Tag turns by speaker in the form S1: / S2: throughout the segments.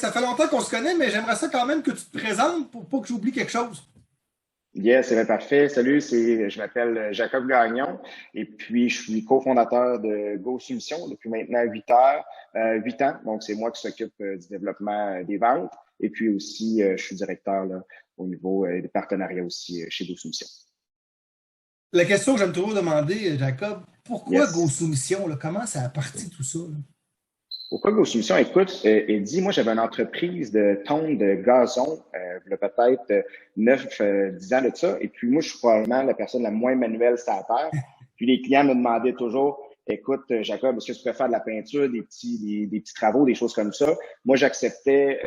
S1: ça fait longtemps qu'on se connaît, mais j'aimerais ça quand même que tu te présentes pour pas que j'oublie quelque chose.
S2: Yes, c'est bien parfait. Salut, je m'appelle Jacob Gagnon et puis je suis cofondateur de Go Solutions depuis maintenant 8 ans. Donc, c'est moi qui s'occupe du développement des ventes et puis aussi, je suis directeur là, au niveau des partenariats aussi chez Go Solutions.
S1: La question que j'aime toujours demander, Jacob, pourquoi Go
S2: Yes.
S1: Soumission, là? Comment ça a parti tout ça, là?
S2: Pourquoi Go Solutions? Écoute, il dit, moi, j'avais une entreprise de tonnes de gazon, il y a peut-être 9, 10 ans de ça. Et puis, moi, je suis probablement la personne la moins manuelle sur la terre. Puis, les clients me demandaient toujours, écoute, Jacob, est-ce que tu peux faire de la peinture, des petits travaux, des choses comme ça? Moi, j'acceptais,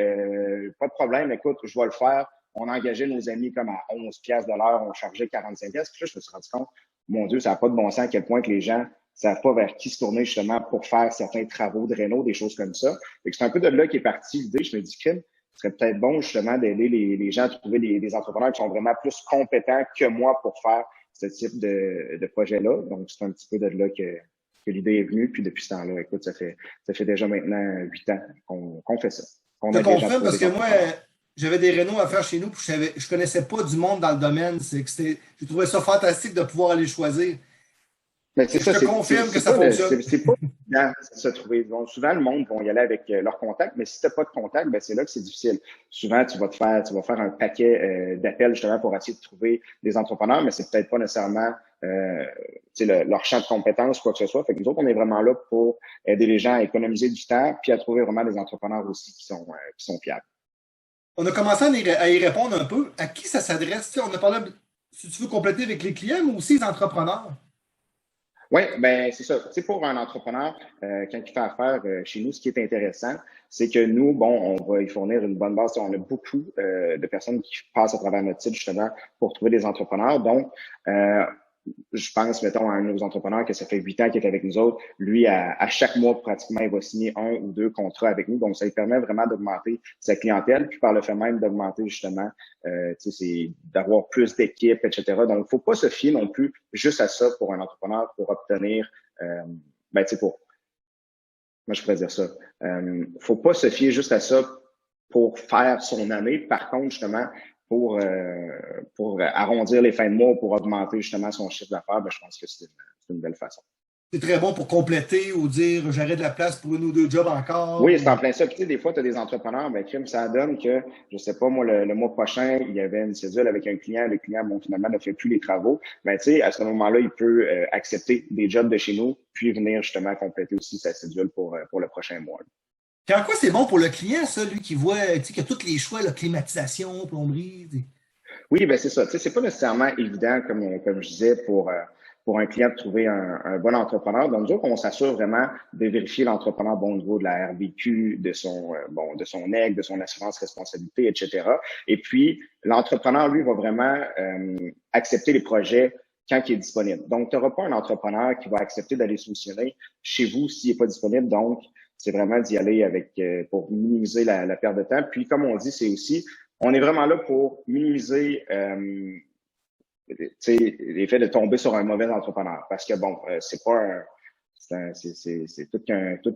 S2: pas de problème, écoute, je vais le faire. On engageait nos amis comme à 11 piastres de l'heure, on chargeait 45 piastres. Puis là, je me suis rendu compte, mon Dieu, ça n'a pas de bon sens à quel point que les gens savent pas vers qui se tourner justement pour faire certains travaux de réno, des choses comme ça. Et c'est un peu de là qu'est partie l'idée. Je me dis, Kim, ce serait peut-être bon justement d'aider les gens à trouver des entrepreneurs qui sont vraiment plus compétents que moi pour faire ce type de projet-là. Donc, c'est un petit peu de là que l'idée est venue. Puis depuis ce temps-là, écoute, ça fait déjà maintenant 8 ans qu'on fait ça. Qu'on
S1: Je te
S2: aide les gens à
S1: confirme
S2: trouver
S1: parce
S2: des
S1: que moi,
S2: entrepreneurs.
S1: j'avais des rénaux à faire chez nous, puis je connaissais pas du monde dans le domaine. Je trouvais ça fantastique de pouvoir aller choisir.
S2: Mais c'est
S1: Et je
S2: ça,
S1: te confirme que
S2: c'est
S1: ça
S2: pas
S1: fonctionne.
S2: c'est pas évident de se trouver. Donc, souvent, le monde vont y aller avec leur contact, mais si t'as pas de contact, ben, c'est là que c'est difficile. Souvent, tu vas faire un paquet d'appels justement pour essayer de trouver des entrepreneurs, mais c'est peut-être pas nécessairement leur champ de compétences ou quoi que ce soit. Fait que nous autres, on est vraiment là pour aider les gens à économiser du temps, puis à trouver vraiment des entrepreneurs aussi qui sont fiables.
S1: On a commencé à y répondre un peu. À qui ça s'adresse? Tu sais, on a parlé, si tu veux compléter avec les clients, mais aussi les entrepreneurs.
S2: Oui, ben c'est ça. Tu sais, pour un entrepreneur, quand il fait affaire chez nous, ce qui est intéressant, c'est que nous, bon, on va y fournir une bonne base. On a beaucoup de personnes qui passent à travers notre site justement pour trouver des entrepreneurs. Donc, je pense, mettons, à un de nos entrepreneurs que ça fait 8 ans qu'il est avec nous autres. Lui, à chaque mois, pratiquement, il va signer un ou deux contrats avec nous. Donc, ça lui permet vraiment d'augmenter sa clientèle, puis par le fait même d'augmenter justement, c'est d'avoir plus d'équipes, etc. Donc, il faut pas se fier non plus juste à ça pour un entrepreneur pour obtenir, pour, moi, je pourrais dire ça. Faut pas se fier juste à ça pour faire son année. Par contre, justement, pour arrondir les fins de mois, pour augmenter justement son chiffre d'affaires, ben, je pense que c'est une belle façon.
S1: C'est très bon pour compléter ou dire j'aurais de la place pour une ou deux jobs encore.
S2: Oui, c'est en plein ça. Puis, tu sais, des fois, tu as des entrepreneurs, ben, crime, ça donne que, je sais pas, moi, le mois prochain, il y avait une cédule avec un client. Le client, bon, finalement, ne fait plus les travaux. Ben, tu sais, à ce moment-là, il peut accepter des jobs de chez nous, puis venir justement compléter aussi sa cédule pour le prochain mois.
S1: Puis en quoi c'est bon pour le client, ça, lui qui voit, tu sais, qu'il y a tous les choix, la climatisation, plomberie.
S2: Oui, ben c'est ça. Tu sais, c'est pas nécessairement évident, comme je disais, pour un client de trouver un bon entrepreneur. Donc, nous autres, on s'assure vraiment de vérifier l'entrepreneur bon au niveau de la RVQ, de son aigle, de son assurance responsabilité, etc. Et puis, l'entrepreneur, lui, va vraiment accepter les projets quand il est disponible. Donc, tu n'auras pas un entrepreneur qui va accepter d'aller solutionner chez vous s'il n'est pas disponible. Donc, c'est vraiment d'y aller avec pour minimiser la perte de temps. Puis, comme on dit, c'est aussi on est vraiment là pour minimiser l'effet de tomber sur un mauvais entrepreneur. Parce que bon, c'est pas c'est tout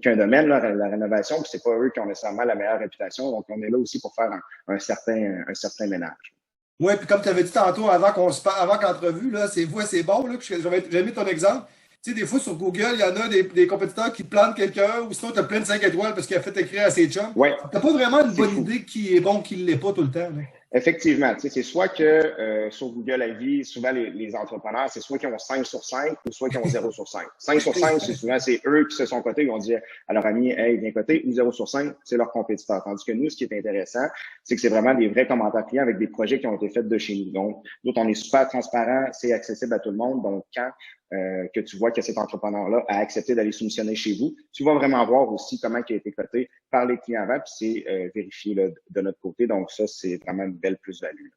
S2: qu'un domaine, là, la rénovation, puis c'est pas eux qui ont nécessairement la meilleure réputation. Donc, on est là aussi pour faire un certain ménage.
S1: Oui, puis comme tu avais dit tantôt avant qu'entrevue, là, c'est bon, là, que j'avais mis ton exemple. Tu sais, des fois sur Google, il y en a des compétiteurs qui plantent quelqu'un, ou sinon tu as plein de 5 étoiles parce qu'il a fait écrire à ses chums.
S2: Ouais,
S1: T'as pas vraiment une
S2: c'est
S1: bonne
S2: fou.
S1: idée qui est bon, qui ne l'est pas tout le temps, là.
S2: Effectivement, tu sais, c'est soit que sur Google Avis, souvent les entrepreneurs, c'est soit qu'ils ont 5 sur 5 ou soit qu'ils ont 0 sur 5. 5 sur 5, c'est souvent c'est eux qui se sont cotés, ils vont dire à leur ami, hey, viens coter, ou 0 sur 5, c'est leur compétiteur. Tandis que nous, ce qui est intéressant, c'est que c'est vraiment des vrais commentaires clients avec des projets qui ont été faits de chez nous. Donc, nous, on est super transparent, c'est accessible à tout le monde. Donc, quand que tu vois que cet entrepreneur-là a accepté d'aller soumissionner chez vous, tu vas vraiment voir aussi comment il a été coté par les clients avant, puis c'est vérifié là, de notre côté. Donc ça, c'est vraiment une belle plus-value.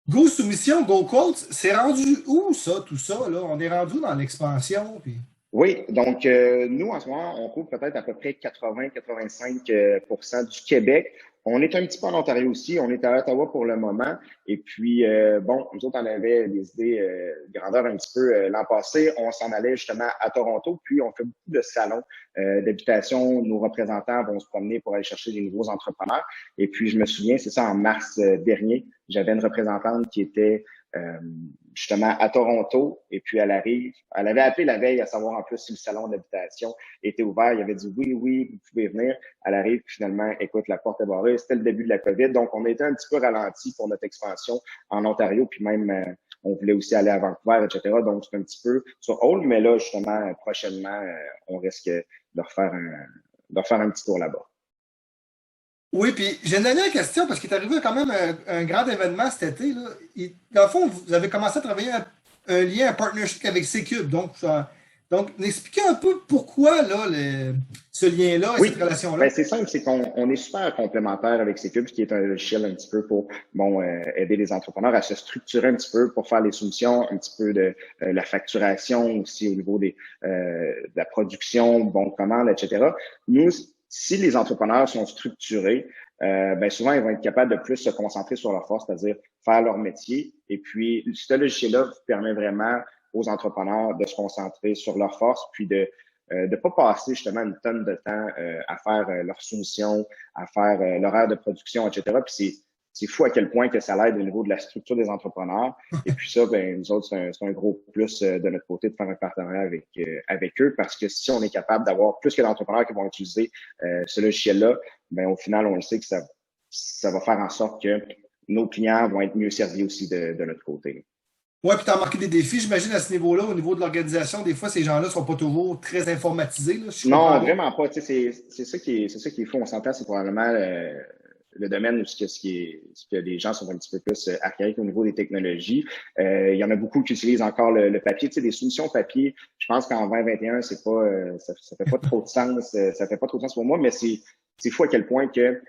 S1: Go Soumission, Go Quotes, c'est rendu où ça, tout ça, là? On est rendu dans l'expansion, puis.
S2: Oui, donc nous, en ce moment, on couvre peut-être à peu près 80-85% du Québec. On est un petit peu en Ontario aussi. On est à Ottawa pour le moment. Et puis, bon, nous autres, on avait des idées de grandeur un petit peu l'an passé. On s'en allait justement à Toronto. Puis, on fait beaucoup de salons d'habitation. Nos représentants vont se promener pour aller chercher des nouveaux entrepreneurs. Et puis, je me souviens, c'est ça, en mars dernier, j'avais une représentante qui était justement à Toronto. Et puis, elle avait appelé la veille à savoir en plus si le salon d'habitation était ouvert. Il avait dit oui, vous pouvez venir. Elle arrive, puis finalement, écoute, la porte est barrée. C'était le début de la COVID. Donc, on était un petit peu ralenti pour notre expansion en Ontario, puis même, on voulait aussi aller à Vancouver, etc. Donc, c'est un petit peu sur hold, mais là, justement, prochainement, on risque de refaire un petit tour là-bas.
S1: Oui, puis j'ai une dernière question parce qu'il est arrivé quand même un grand événement cet été. Là. Dans le fond, vous avez commencé à travailler un lien, un partnership avec C-Cube. Donc, expliquez un peu pourquoi là, ce lien-là et
S2: Oui,
S1: cette relation-là.
S2: ben c'est simple, c'est qu'on est super complémentaire avec Cube, qui est un logiciel un petit peu pour aider les entrepreneurs à se structurer un petit peu pour faire les soumissions, un petit peu de la facturation aussi au niveau de la production, bon commande, etc. Nous, si les entrepreneurs sont structurés, ben souvent ils vont être capables de plus se concentrer sur leur force, c'est-à-dire faire leur métier. Et puis, ce logiciel-là permet vraiment aux entrepreneurs de se concentrer sur leur force, puis de pas passer justement une tonne de temps à faire leur soumission, à faire l'horaire de production, etc. Puis c'est fou à quel point que ça l'aide au niveau de la structure des entrepreneurs. Et puis ça, ben nous autres, c'est un gros plus de notre côté de faire un partenariat avec eux, parce que si on est capable d'avoir plus que d'entrepreneurs qui vont utiliser ce logiciel-là, ben au final, on le sait que ça va faire en sorte que nos clients vont être mieux servis aussi de notre côté.
S1: Oui, puis tu as remarqué des défis, j'imagine, à ce niveau-là, au niveau de l'organisation. Des fois, ces gens-là ne sont pas toujours très informatisés, là, si je comprends
S2: Non,
S1: bien.
S2: vraiment pas. Tu sais, c'est ça qui est fou. On s'entend, c'est probablement le domaine où ce que les gens sont un petit peu plus archaïques au niveau des technologies. Il y en a beaucoup qui utilisent encore le papier. Tu sais, des soumissions papier, je pense qu'en 2021, c'est pas ça fait pas trop de sens. Ça fait pas trop de sens pour moi, mais c'est fou à quel point que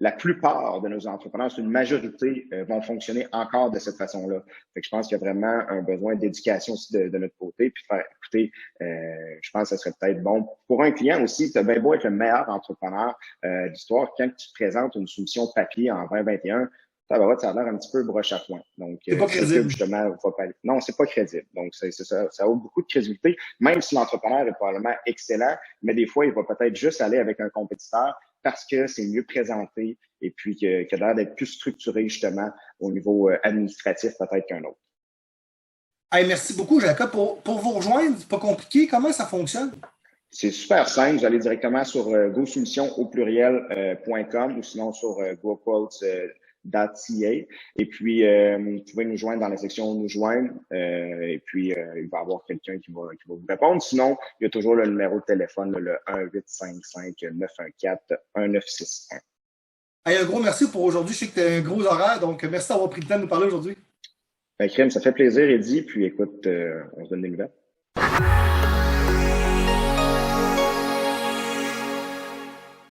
S2: la plupart de nos entrepreneurs, une majorité, vont fonctionner encore de cette façon-là. Fait que je pense qu'il y a vraiment un besoin d'éducation aussi de notre côté, puis de faire écouter, je pense que ce serait peut-être bon pour un client aussi. Tu as bien beau être le meilleur entrepreneur d'histoire, quand tu présentes une solution papier en 2021, ça a l'air un petit peu broche à point. Donc,
S1: C'est pas
S2: c'est que
S1: crédible.
S2: justement, non, c'est pas crédible. Donc, c'est ça, ça a beaucoup de crédibilité, même si l'entrepreneur est probablement excellent, mais des fois, il va peut-être juste aller avec un compétiteur parce que c'est mieux présenté et puis qu'il a l'air d'être plus structuré justement au niveau administratif peut-être qu'un autre.
S1: Hey, merci beaucoup, Jacob. Pour vous rejoindre, c'est pas compliqué. Comment ça fonctionne?
S2: C'est super simple. Vous allez directement sur GoSolutions au pluriel.com ou sinon sur GoQuotes.ca. Et puis, vous pouvez nous joindre dans la section Nous joindre. Et puis, il va y avoir quelqu'un qui va vous répondre. Sinon, il y a toujours le numéro de téléphone, le 1-855-914-1961.
S1: Hey, un gros merci pour aujourd'hui. Je sais que tu as un gros horaire, donc merci d'avoir pris le temps de nous parler aujourd'hui.
S2: Ben, Crème, ça fait plaisir, Eddie. Puis écoute, on se donne des nouvelles.